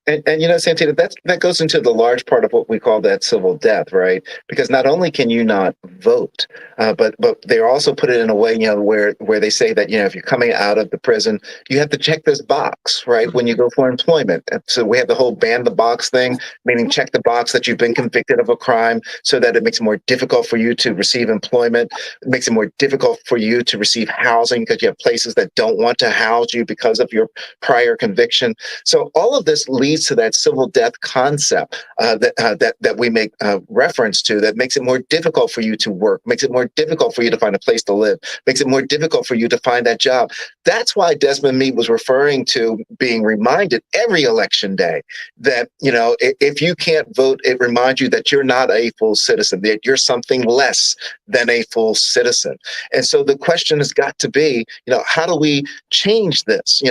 Speaker 4: And Santita, that goes into the large part of what we call that civil death, right? Because not only can you not vote, but they also put it in a way, where they say that, if you're coming out of the prison, you have to check this box, right, when you go for employment. And so we have the whole ban the box thing, meaning check the box that you've been convicted of a crime, so that it makes it more difficult for you to receive employment. It makes it more difficult for you to receive housing because you have places that don't want to house you because of your prior conviction. So all of this leads to that civil death concept that we make reference to, that makes it more difficult for you to work, makes it more difficult for you to find a place to live, makes it more difficult for you to find that job. That's why Desmond Meade was referring to being reminded every election day that, if you can't vote, it reminds you that you're not a full citizen, that you're something less than a full citizen. And so the question has got to be, how do we change this?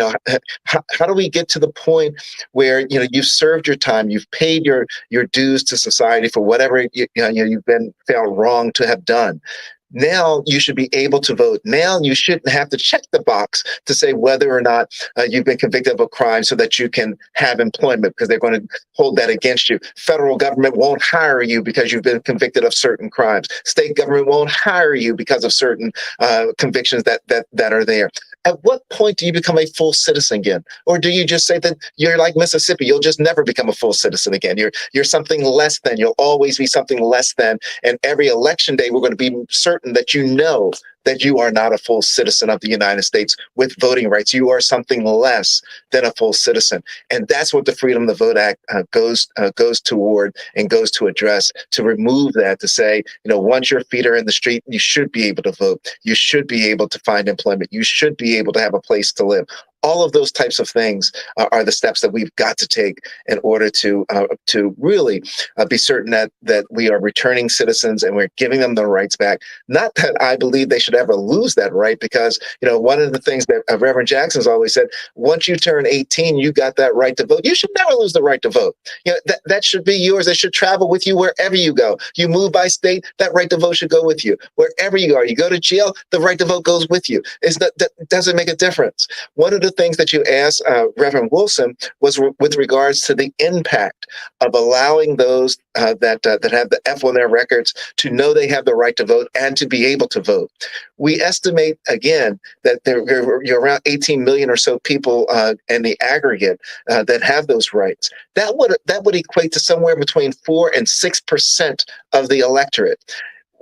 Speaker 4: How do we get to the point where you've served your time, you've paid your dues to society for whatever you've been found wrong to have done. Now you should be able to vote. Now you shouldn't have to check the box to say whether or not you've been convicted of a crime so that you can have employment, because they're going to hold that against you. Federal government won't hire you because you've been convicted of certain crimes. State government won't hire you because of certain convictions that are there. At what point do you become a full citizen again? Or do you just say that you're like Mississippi, you'll just never become a full citizen again? You're something less than. You'll always be something less than. And every election day, we're going to be certain that that you are not a full citizen of the United States with voting rights. You are something less than a full citizen. And that's what the Freedom to Vote Act goes toward and goes to address, to remove that, to say, once your feet are in the street, you should be able to vote. You should be able to find employment. You should be able to have a place to live. All of those types of things are the steps that we've got to take in order to really be certain that we are returning citizens and we're giving them their rights back. Not that I believe they should ever lose that right, because one of the things that Reverend Jackson's always said: once you turn 18, you got that right to vote. You should never lose the right to vote. That should be yours. It should travel with you wherever you go. You move by state, that right to vote should go with you. Wherever you are, you go to jail, the right to vote goes with you. That doesn't make a difference. One of the things that you asked Reverend Wilson was with regards to the impact of allowing those that have the F on their records to know they have the right to vote and to be able to vote. We estimate, again, that you're around 18 million or so people in the aggregate that have those rights. That would equate to somewhere between 4 and 6% of the electorate.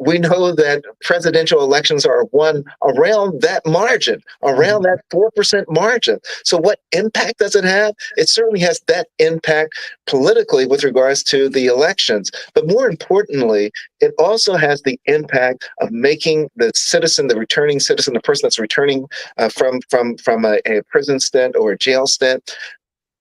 Speaker 4: We know that presidential elections are won around that margin, around that 4% margin. So what impact does it have? It certainly has that impact politically with regards to the elections. But more importantly, it also has the impact of making the citizen, the returning citizen, the person that's returning from a prison stint or a jail stint,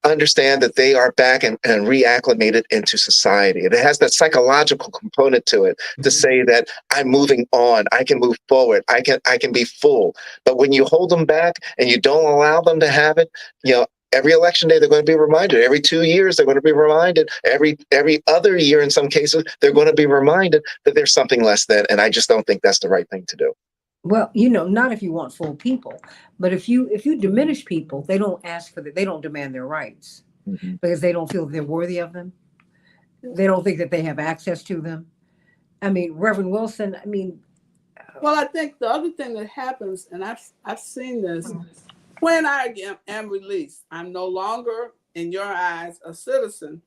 Speaker 4: understand that they are back and reacclimated into society. It has that psychological component to it to say that I'm moving on, I can move forward, I can be full. But when you hold them back and you don't allow them to have it, every election day they're going to be reminded. Every 2 years they're going to be reminded. Every other year in some cases they're going to be reminded that there's something less than. And I just don't think that's the right thing to do.
Speaker 1: Well, not if you want full people, but if you diminish people, they don't ask for they don't demand their rights because they don't feel they're worthy of them. They don't think that they have access to them. I mean, Reverend Wilson,
Speaker 5: Well, I think the other thing that happens, and I've seen this, when I am released, I'm no longer, in your eyes, a citizen,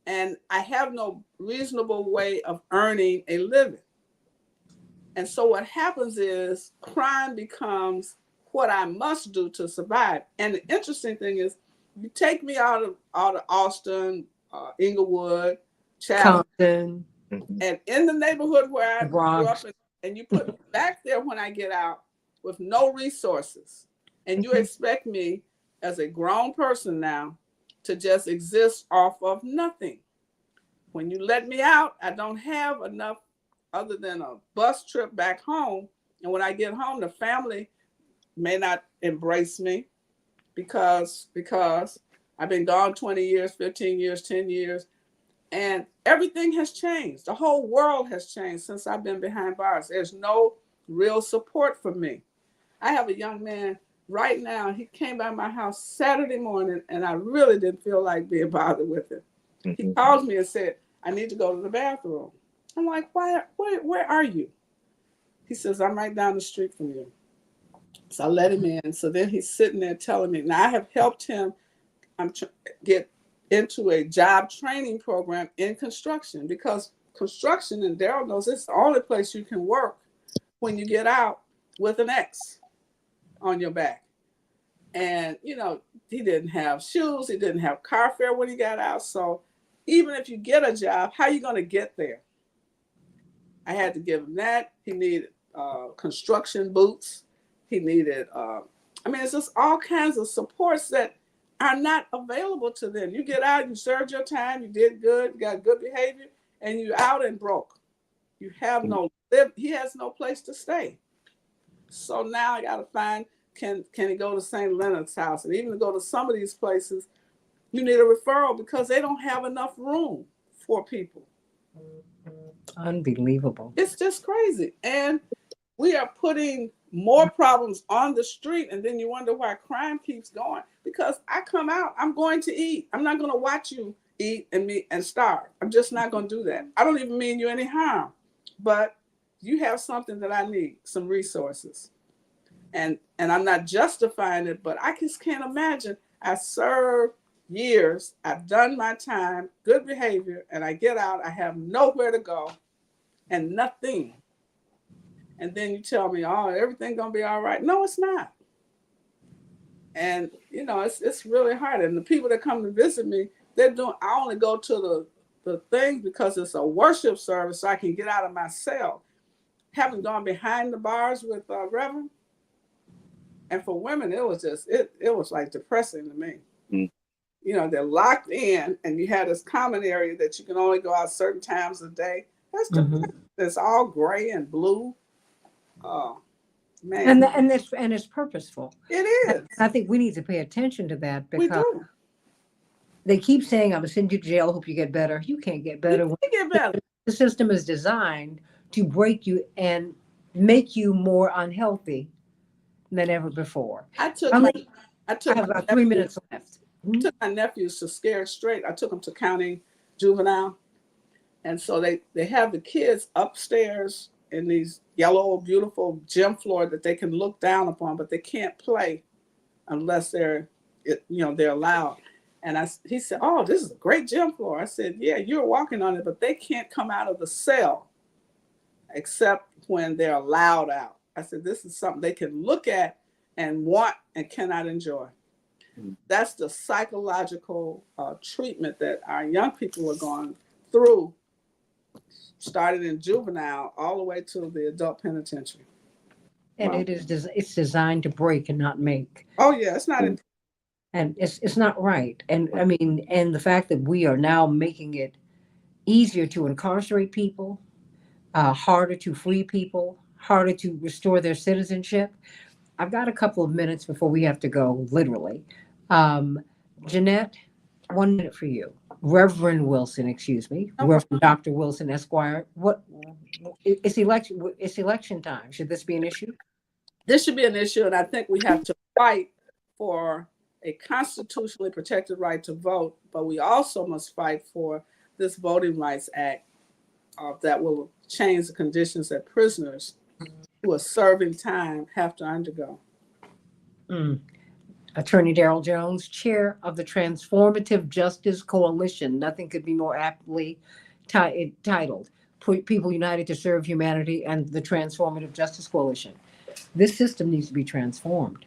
Speaker 5: and I have no reasonable way of earning a living. And so what happens is crime becomes what I must do to survive. And the interesting thing is, you take me out of Austin, Inglewood, Chatham,
Speaker 1: Compton,
Speaker 5: and in the neighborhood where I grew
Speaker 1: Bronx.
Speaker 5: up, and you put me back there when I get out with no resources, and you expect me as a grown person now to just exist off of nothing. When you let me out, I don't have enough other than a bus trip back home. And when I get home, the family may not embrace me because I've been gone 20 years, 15 years, 10 years, and everything has changed. The whole world has changed since I've been behind bars. There's no real support for me. I have a young man right now. He came by my house Saturday morning, and I really didn't feel like being bothered with him. He calls me and said, I need to go to the bathroom. I'm like, why? Where are you? He says, I'm right down the street from you. So I let him in. So then he's sitting there telling me. Now I have helped him get into a job training program in construction, because construction, and Daryl knows, it's the only place you can work when you get out with an X on your back. And, he didn't have shoes. He didn't have car fare when he got out. So even if you get a job, how are you going to get there? I had to give him that. He needed construction boots. He needed, it's just all kinds of supports that are not available to them. You get out, you served your time, you did good, you got good behavior, and you're out and broke. You have he has no place to stay. So now I got to find, can he go to St. Leonard's house? And even to go to some of these places, you need a referral because they don't have enough room for people.
Speaker 1: Unbelievable.
Speaker 5: It's just crazy. And we are putting more problems on the street, and then you wonder why crime keeps going. Because I come out, I'm going to eat. I'm not going to watch you eat and starve. I'm just not going to do that. I don't even mean you any harm, but you have something that I need, some resources. And I'm not justifying it, but I just can't imagine. I served years, I've done my time, good behavior, and I get out, I have nowhere to go and nothing. And then you tell me, oh, everything gonna be all right. No, it's not. And it's really hard. And the people that come to visit me, I only go to the thing because it's a worship service, so I can get out of my cell. Having gone behind the bars with Reverend, And for women, it was just it was like depressing to me.
Speaker 4: Mm.
Speaker 5: You know, they're locked in, and you had this common area that you can only go out certain times of the day. That's
Speaker 1: Mhm.
Speaker 5: depressing. It's all gray and blue. Oh
Speaker 1: And
Speaker 5: man,
Speaker 1: it's purposeful.
Speaker 5: it
Speaker 1: And
Speaker 5: is.
Speaker 1: I think we need to pay attention to that
Speaker 5: We
Speaker 1: because
Speaker 5: do.
Speaker 1: they keep saying, "I'm gonna send you to jail. Hope you get better." You can't get better.
Speaker 5: You can get better.
Speaker 1: The system is designed to break you and make you more unhealthy than ever before.
Speaker 5: I took
Speaker 1: I
Speaker 5: my
Speaker 1: mean,
Speaker 5: I
Speaker 1: I
Speaker 5: took
Speaker 1: have
Speaker 5: my
Speaker 1: about 3
Speaker 5: nephew,
Speaker 1: minutes left. Mhm.
Speaker 5: took my nephews to Scared Straight. I took them to county juvenile, and so they have the kids upstairs in these yellow, beautiful gym floor that they can look down upon, but they can't play unless they're allowed. And he said, "Oh, this is a great gym floor." I said, "Yeah, you're walking on it, but they can't come out of the cell except when they're allowed out." I said, "This is something they can look at and want and cannot enjoy." That's the psychological treatment that our young people are going through, started in juvenile all the way to the adult penitentiary.
Speaker 1: And
Speaker 5: Wow.
Speaker 1: it's designed to break and not make.
Speaker 5: Oh yeah, it's not.
Speaker 1: And it's not right. And I mean, and the fact that we are now making it easier to incarcerate people, harder to free people, harder to restore their citizenship. I've got a couple of minutes before we have to go, literally. Um, Jeanette, 1 minute for you. Reverend Wilson, excuse me,
Speaker 5: No problem.
Speaker 1: Reverend Dr. Wilson, Esquire. What it's election? It's election time. Should this be an issue?
Speaker 5: This should be an issue, and I think we have to fight for a constitutionally protected right to vote, but we also must fight for this Voting Rights Act that will change the conditions that prisoners who are serving time have to undergo.
Speaker 1: Mm. Attorney Darrell Jones, chair of the Transformative Justice Coalition. Nothing could be more aptly titled. People United to Serve Humanity and the Transformative Justice Coalition. This system needs to be transformed.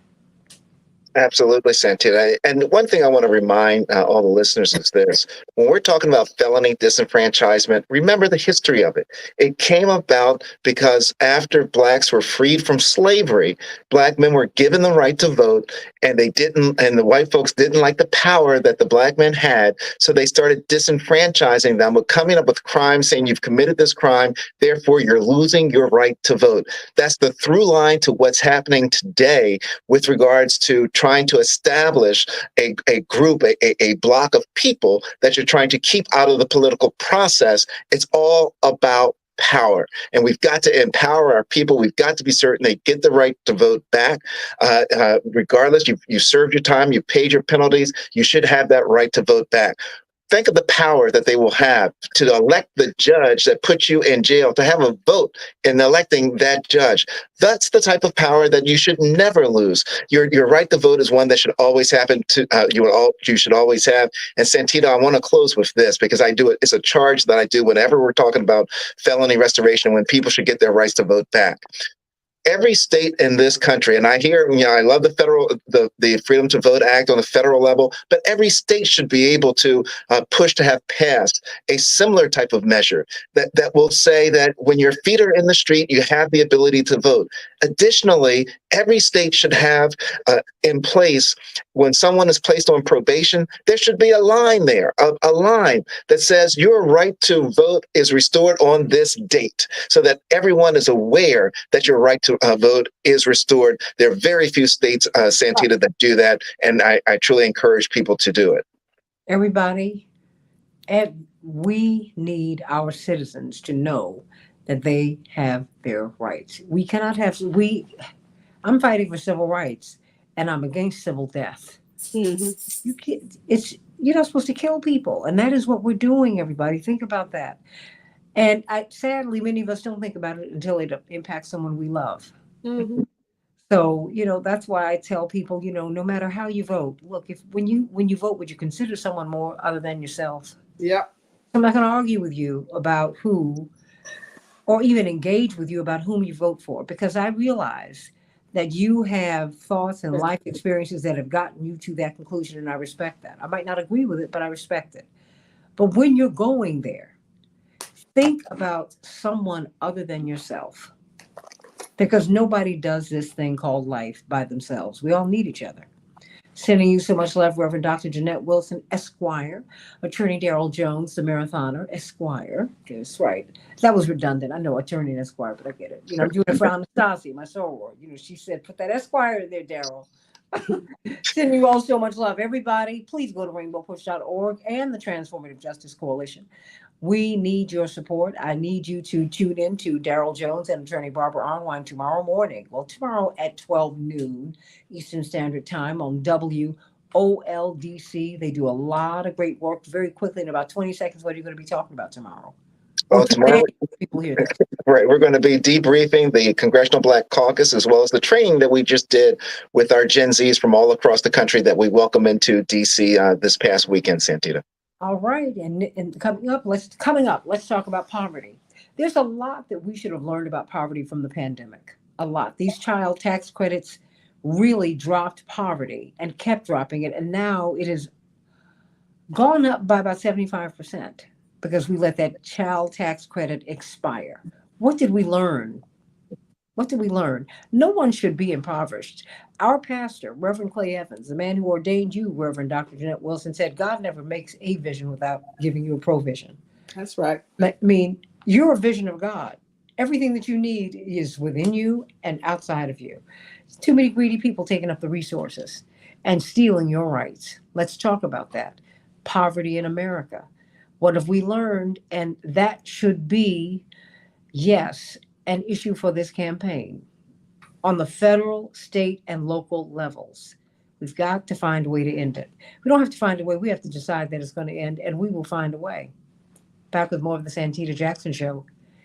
Speaker 4: Absolutely, Santita. And one thing I want to remind all the listeners is this. When we're talking about felony disenfranchisement, remember the history of it. It came about because after blacks were freed from slavery, black men were given the right to vote, and and the white folks didn't like the power that the black men had, so they started disenfranchising them with coming up with crimes, saying you've committed this crime, therefore you're losing your right to vote. That's the through line to what's happening today with regards to trying to establish a group, a block of people that you're trying to keep out of the political process. It's all about power. And we've got to empower our people. We've got to be certain they get the right to vote back. Regardless, you served your time, you paid your penalties, you should have that right to vote back. Think of the power that they will have to elect the judge that puts you in jail, to have a vote in electing that judge. That's the type of power that you should never lose. Your right to vote is one that should always happen to you should always have. And Santita, I want to close with this because I do it. It's a charge that I do whenever we're talking about felony restoration, when people should get their rights to vote back. Every state in this country, and I hear, I love the Freedom to Vote Act on the federal level, but every state should be able to push to have passed a similar type of measure that will say that when your feet are in the street, you have the ability to vote. Additionally, every state should have in place, when someone is placed on probation, there should be a line there, a line that says your right to vote is restored on this date, so that everyone is aware that your right to vote is restored. There are very few states, Santita, that do that, and I truly encourage people to do it.
Speaker 1: Everybody, we need our citizens to know that they have their rights. We cannot have I'm fighting for civil rights, and I'm against civil death.
Speaker 5: Mm-hmm.
Speaker 1: You can't, you're not supposed to kill people, and that is what we're doing. Everybody, think about that. And sadly, many of us don't think about it until it impacts someone we love.
Speaker 5: Mm-hmm.
Speaker 1: So, that's why I tell people, no matter how you vote, look, if when you vote, would you consider someone more other than yourself?
Speaker 5: Yep.
Speaker 1: I'm not going to argue with you about who, or even engage with you about whom you vote for, because I realize that you have thoughts and life experiences that have gotten you to that conclusion, and I respect that. I might not agree with it, but I respect it. But when you're going there, think about someone other than yourself. because nobody does this thing called life by themselves. We all need each other. Sending you so much love, Reverend Dr. Jeanette Wilson, Esquire. Attorney Darrell Jones, the marathoner, Esquire. That's right. That was redundant. I know attorney and Esquire, but I get it. I'm doing it for Anastasia, my soror. She said, put that Esquire in there, Darrell. Sending you all so much love. Everybody, please go to rainbowpush.org and the Transformative Justice Coalition. We need your support. I need you to tune in to Darrell Jones and attorney Barbara Arnwine tomorrow morning. Well, tomorrow at 12 noon Eastern Standard Time on WOLDC. They do a lot of great work. Very quickly, in about 20 seconds, what are you going to be talking about tomorrow? Or
Speaker 4: Well, tomorrow,
Speaker 1: today, people hear this.
Speaker 4: right, we're going to be debriefing the Congressional Black Caucus as well as the training that we just did with our Gen Zs from all across the country that we welcome into DC this past weekend, Santita.
Speaker 1: All right, and let's talk about poverty. There's a lot that we should have learned about poverty from the pandemic. A lot. These child tax credits really dropped poverty and kept dropping it, and now it has gone up by about 75% because we let that child tax credit expire. What did we learn? What did we learn? No one should be impoverished. Our pastor, Reverend Clay Evans, the man who ordained you, Reverend Dr. Jeanette Wilson, said God never makes a vision without giving you a provision.
Speaker 5: That's right.
Speaker 1: I mean, you're a vision of God. Everything that you need is within you and outside of you. Too many greedy people taking up the resources and stealing your rights. Let's talk about that. Poverty in America. What have we learned? And that should be, yes, an issue for this campaign on the federal, state, and local levels. We've got to find a way to end it. We don't have to find a way. We have to decide that it's going to end, and we will find a way. Back with more of the Santita Jackson Show